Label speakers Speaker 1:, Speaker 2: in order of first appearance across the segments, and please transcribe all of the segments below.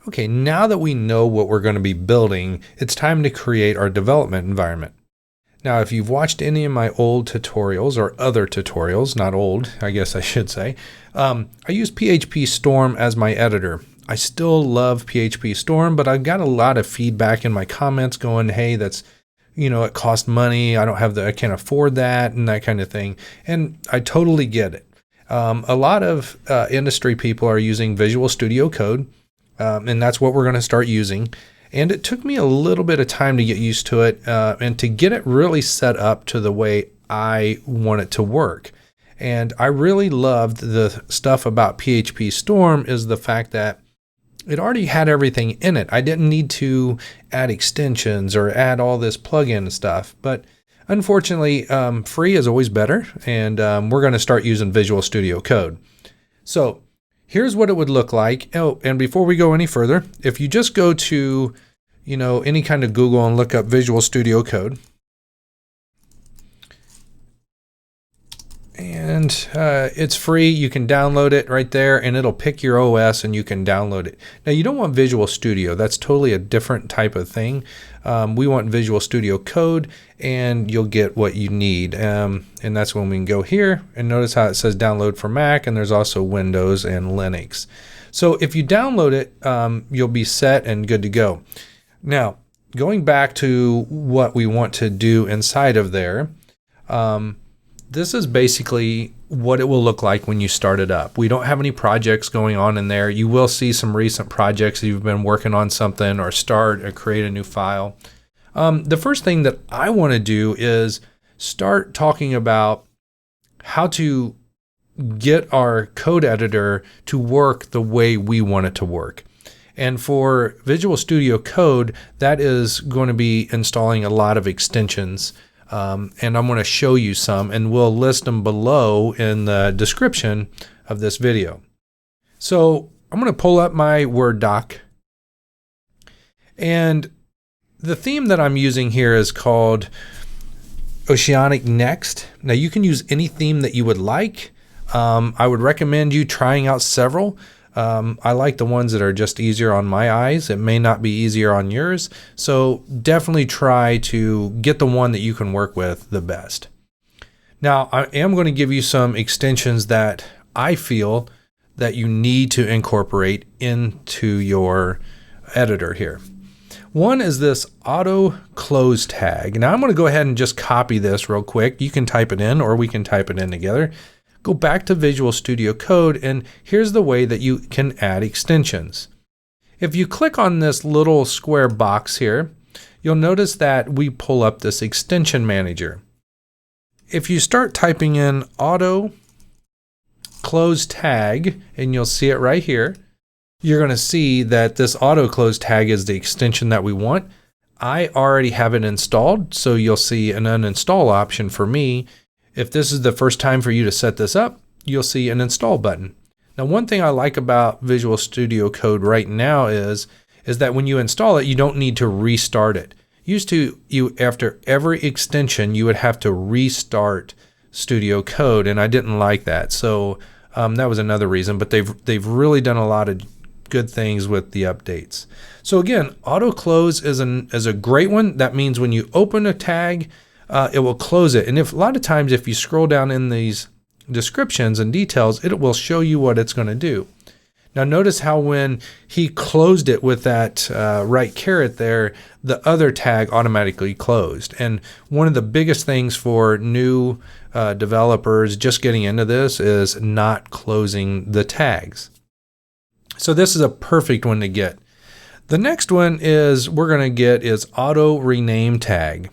Speaker 1: Okay, now that we know what we're going to be building, it's time to create our development environment. Now, if you've watched any of my old tutorials or other tutorials, not old, I guess I should say, I use PHP Storm as my editor. I still love PHP Storm, but I've got a lot of feedback in my comments going, hey, that's, it costs money. I can't afford that and that kind of thing. And I totally get it. A lot of industry people are using Visual Studio Code, and that's what we're going to start using. And it took me a little bit of time to get used to it and to get it really set up to the way I want it to work. And I really loved the stuff about PHP Storm is the fact that it already had everything in it. I didn't need to add extensions or add all this plugin stuff. But unfortunately, free is always better. And we're going to start using Visual Studio Code. So here's what it would look like. Oh, and before we go any further, if you just go to, any kind of Google and look up Visual Studio Code, and it's free. You can download it right there, and it'll pick your OS, and you can download it. Now, you don't want Visual Studio. That's totally a different type of thing. We want Visual Studio Code, and you'll get what you need. And that's when we can go here, and notice how it says download for Mac, and there's also Windows and Linux. So if you download it, you'll be set and good to go. Now, going back to what we want to do inside of there, this is basically what it will look like when you start it up. We don't have any projects going on in there. You will see some recent projects if you've been working on something or start or create a new file. The first thing that I want to do is start talking about how to get our code editor to work the way we want it to work. And for Visual Studio Code, that is going to be installing a lot of extensions. And I'm going to show you some, and we'll list them below in the description of this video. So I'm going to pull up my Word doc. And the theme that I'm using here is called Oceanic Next. Now you can use any theme that you would like. I would recommend you trying out several. I like the ones that are just easier on my eyes. It may not be easier on yours. So definitely try to get the one that you can work with the best. Now, I am going to give you some extensions that I feel that you need to incorporate into your editor here. One is this auto close tag. Now I'm going to go ahead and just copy this real quick. You can type it in, or we can type it in together. Go back to Visual Studio Code, and here's the way that you can add extensions. If you click on this little square box here, you'll notice that we pull up this extension manager. If you start typing in auto close tag, and you'll see it right here, you're going to see that this auto close tag is the extension that we want. I already have it installed, so you'll see an uninstall option for me. If this is the first time for you to set this up, you'll see an install button. Now, one thing I like about Visual Studio Code right now is that when you install it, you don't need to restart it. After every extension, you would have to restart Studio Code, and I didn't like that. So that was another reason, but they've really done a lot of good things with the updates. So again, auto close is a great one. That means when you open a tag, it will close it. And a lot of times, if you scroll down in these descriptions and details, it will show you what it's going to do. Now, notice how when he closed it with that right caret there, the other tag automatically closed. And one of the biggest things for new developers just getting into this is not closing the tags. So this is a perfect one to get. The next one is auto rename tag.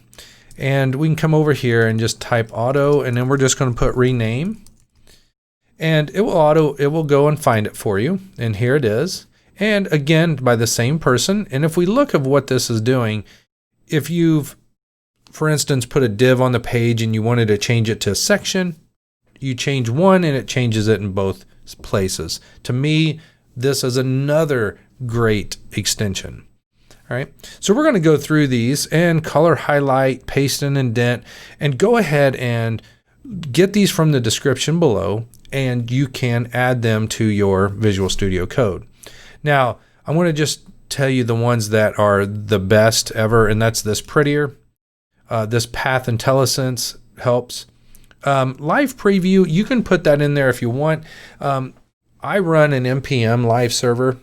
Speaker 1: And we can come over here and just type auto, and then we're just going to put rename. And it will go and find it for you. And here it is. And again, by the same person. And if we look at what this is doing, if you've, for instance, put a div on the page and you wanted to change it to a section, you change one and it changes it in both places. To me, this is another great extension. All right, so we're going to go through these and color, highlight, paste, and indent, and go ahead and get these from the description below, and you can add them to your Visual Studio Code. Now, I want to just tell you the ones that are the best ever, and that's this Prettier. This Path IntelliSense helps. Live Preview, you can put that in there if you want. I run an NPM live server,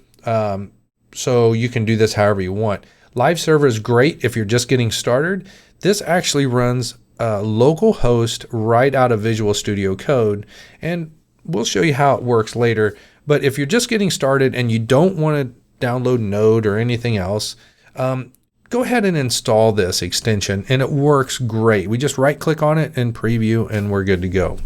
Speaker 1: so you can do this however you want. Live server is great if you're just getting started. This actually runs a local host right out of Visual Studio Code, and we'll show you how it works later. But if you're just getting started and you don't want to download Node or anything else, go ahead and install this extension, and it works great. We just right click on it and preview, and we're good to go.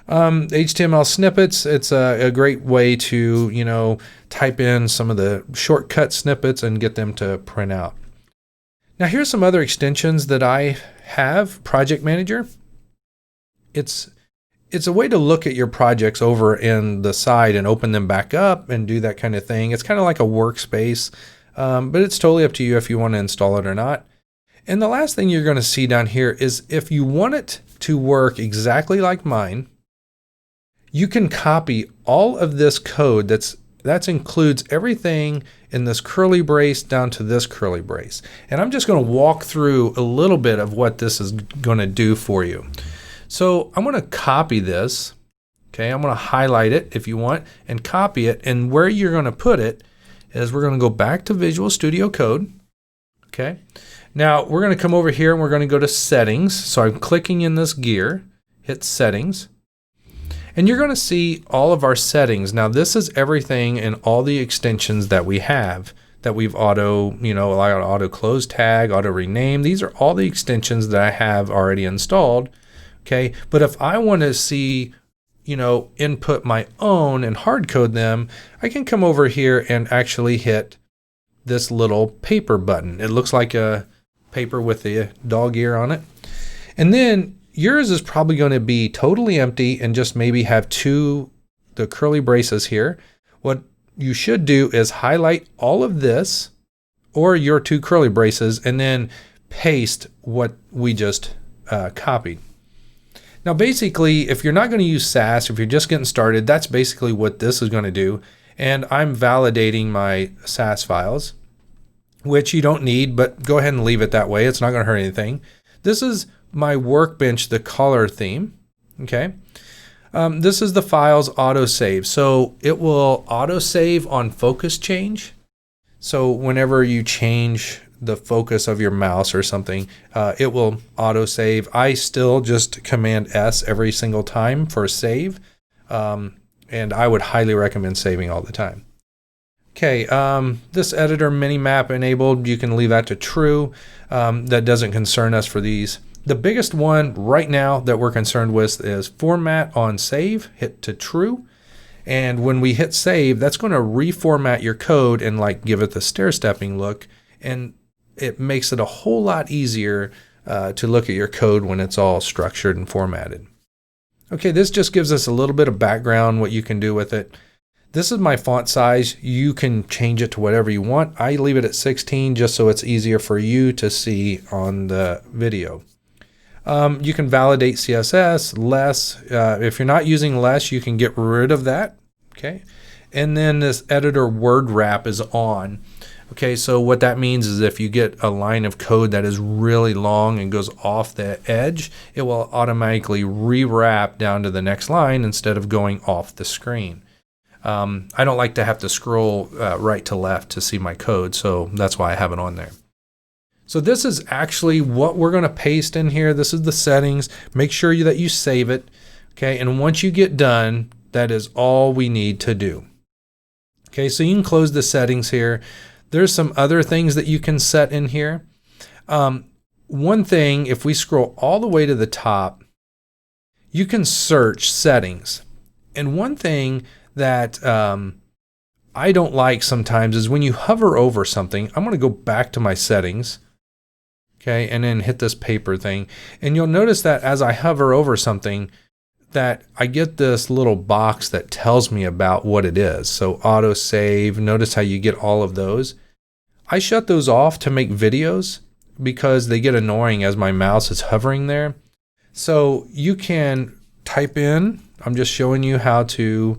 Speaker 1: HTML snippets, it's a great way to, type in some of the shortcut snippets and get them to print out. Now here's some other extensions that I have. Project Manager. It's a way to look at your projects over in the side and open them back up and do that kind of thing. It's kind of like a workspace, but it's totally up to you if you want to install it or not. And the last thing you're going to see down here is if you want it to work exactly like mine, you can copy all of this code that includes everything in this curly brace down to this curly brace. And I'm just going to walk through a little bit of what this is going to do for you. So I'm going to copy this. Okay, I'm going to highlight it if you want and copy it. And where you're going to put it is we're going to go back to Visual Studio Code. Okay, now we're going to come over here and we're going to go to Settings. So I'm clicking in this gear, hit Settings. And you're going to see all of our settings. Now this is everything and all the extensions that we have that we've like auto close tag, auto rename. These are all the extensions that I have already installed. Okay, but if I want to see, input my own and hard code them, I can come over here and actually hit this little paper button. It looks like a paper with the dog ear on it. And then yours is probably going to be totally empty and just maybe have the curly braces here. What you should do is highlight all of this or your 2 curly braces and then paste what we just copied. Now basically, if you're not going to use Sass, if you're just getting started, that's basically what this is going to do. And I'm validating my Sass files, which you don't need, but go ahead and leave it that way. It's not going to hurt anything. This is my Workbench, the color theme. Okay. This is the file's autosave. So it will autosave on focus change. So whenever you change the focus of your mouse or something, it will autosave. I still just Command S every single time for save. And I would highly recommend saving all the time. Okay, this editor minimap enabled, you can leave that to true. That doesn't concern us for these. The biggest one right now that we're concerned with is format on save, hit to true. And when we hit save, that's going to reformat your code and give it the stair-stepping look. And it makes it a whole lot easier to look at your code when it's all structured and formatted. Okay, this just gives us a little bit of background, what you can do with it. This is my font size. You can change it to whatever you want. I leave it at 16 just so it's easier for you to see on the video. You can validate CSS, less. If you're not using less, you can get rid of that. Okay. And then this editor word wrap is on. Okay, so what that means is if you get a line of code that is really long and goes off the edge, it will automatically rewrap down to the next line instead of going off the screen. I don't like to have to scroll right to left to see my code, so that's why I have it on there. So this is actually what we're going to paste in here. This is the settings. Make sure that you save it. Okay, and once you get done, that is all we need to do. Okay, so you can close the settings here. There's some other things that you can set in here. One thing, if we scroll all the way to the top, you can search settings. And one thing that I don't like sometimes is when you hover over something. I'm going to go back to my settings. Okay, and then hit this paper thing. And you'll notice that as I hover over something, that I get this little box that tells me about what it is. So auto save, notice how you get all of those. I shut those off to make videos because they get annoying as my mouse is hovering there. So you can type in, I'm just showing you how to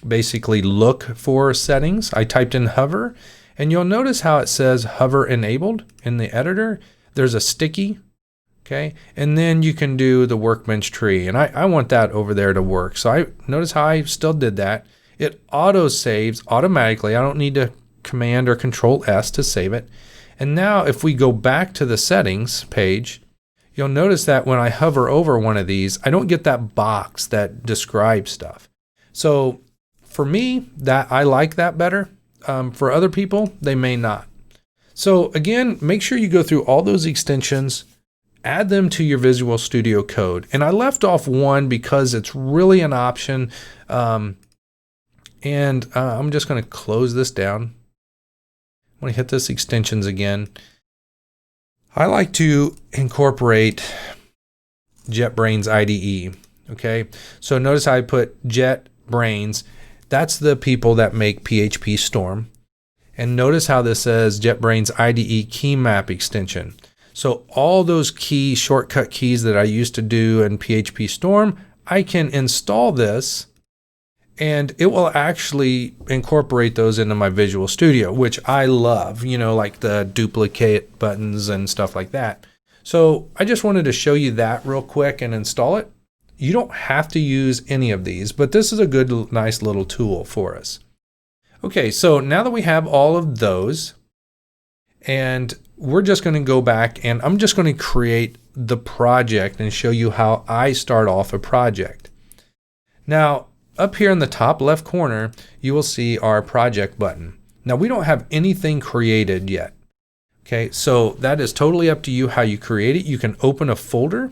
Speaker 1: basically look for settings. I typed in hover, and you'll notice how it says hover enabled in the editor. There's a sticky, okay? And then you can do the workbench tree, and I want that over there to work. So I notice how I still did that. It auto saves automatically. I don't need to Command or Control S to save it. And now if we go back to the settings page, you'll notice that when I hover over one of these, I don't get that box that describes stuff. So for me, that I like that better. For other people, they may not. So again, make sure you go through all those extensions, add them to your Visual Studio Code. And I left off one because it's really an option. I'm just going to close this down. I'm going to hit this extensions again. I like to incorporate JetBrains IDE. Okay, so notice how I put JetBrains. That's the people that make PHP Storm. And notice how this says JetBrains IDE key map extension. So all those key shortcut keys that I used to do in PHP Storm, I can install this and it will actually incorporate those into my Visual Studio, which I love, you know, like the duplicate buttons and stuff like that. So I just wanted to show you that real quick and install it. You don't have to use any of these, but this is a good, nice little tool for us. Okay, so now that we have all of those, and we're just going to go back and I'm just going to create the project and show you how I start off a project. Now, up here in the top left corner, you will see our project button. Now, we don't have anything created yet. Okay, so that is totally up to you how you create it. You can open a folder.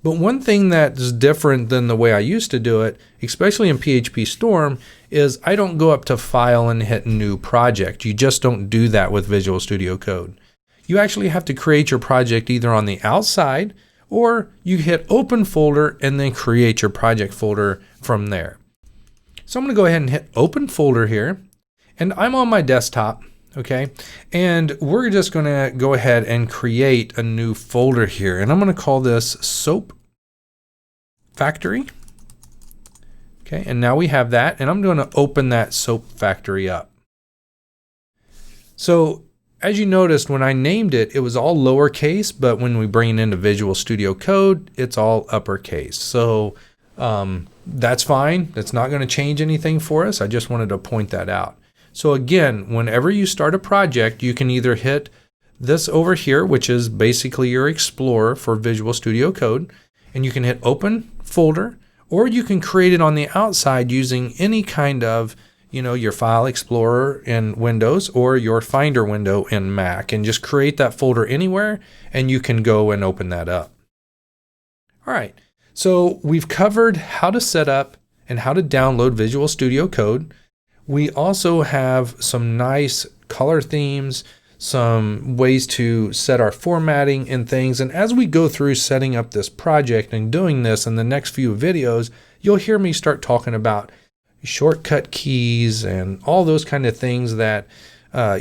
Speaker 1: But one thing that's different than the way I used to do it, especially in PHP Storm, is I don't go up to File and hit New Project. You just don't do that with Visual Studio Code. You actually have to create your project either on the outside, or you hit Open Folder and then create your project folder from there. So I'm going to go ahead and hit Open Folder here, and I'm on my desktop. Okay, and we're just going to go ahead and create a new folder here, and I'm going to call this Soap Factory. Okay, and now we have that, and I'm going to open that Soap Factory up. So as you noticed, when I named it, it was all lowercase, but when we bring it into Visual Studio Code, it's all uppercase. So that's fine. That's not going to change anything for us. I just wanted to point that out. So again, whenever you start a project, you can either hit this over here, which is basically your Explorer for Visual Studio Code, and you can hit Open Folder, or you can create it on the outside using any kind of, you know, your File Explorer in Windows or your Finder window in Mac, and just create that folder anywhere, and you can go and open that up. All right, so we've covered how to set up and how to download Visual Studio Code. We also have some nice color themes, some ways to set our formatting and things. And as we go through setting up this project and doing this in the next few videos, you'll hear me start talking about shortcut keys and all those kind of things that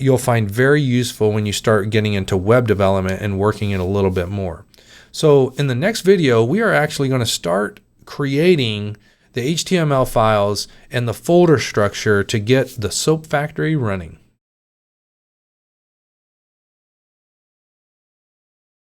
Speaker 1: you'll find very useful when you start getting into web development and working it a little bit more. So in the next video, we are actually going to start creating the HTML files and the folder structure to get the Soap Factory running.